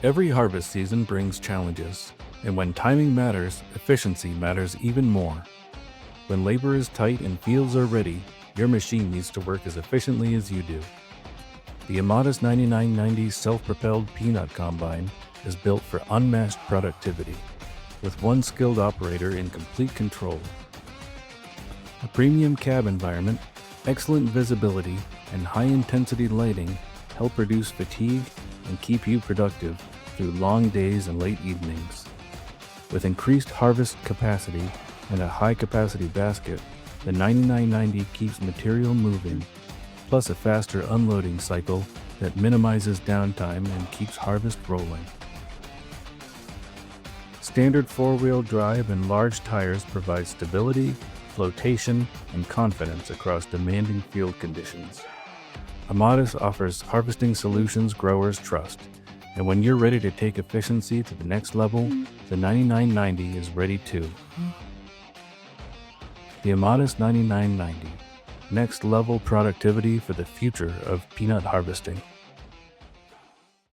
Every harvest season brings challenges, and when timing matters, efficiency matters even more. When labor is tight and fields are ready, your machine needs to work as efficiently as you do. The AMADAS 9990 Self Propelled Peanut Combine is built for unmatched productivity, with one skilled operator in complete control. A premium cab environment, excellent visibility, and high-intensity lighting help reduce fatigue and keep you productive through long days and late evenings. With increased harvest capacity and a high-capacity basket, the 9990 keeps material moving, plus a faster unloading cycle that minimizes downtime and keeps harvest rolling. Standard four-wheel drive and large tires provide stability, flotation, and confidence across demanding field conditions. AMADAS offers harvesting solutions growers trust, and when you're ready to take efficiency to the next level, the 9990 is ready too. The AMADAS 9990, next level productivity for the future of peanut harvesting.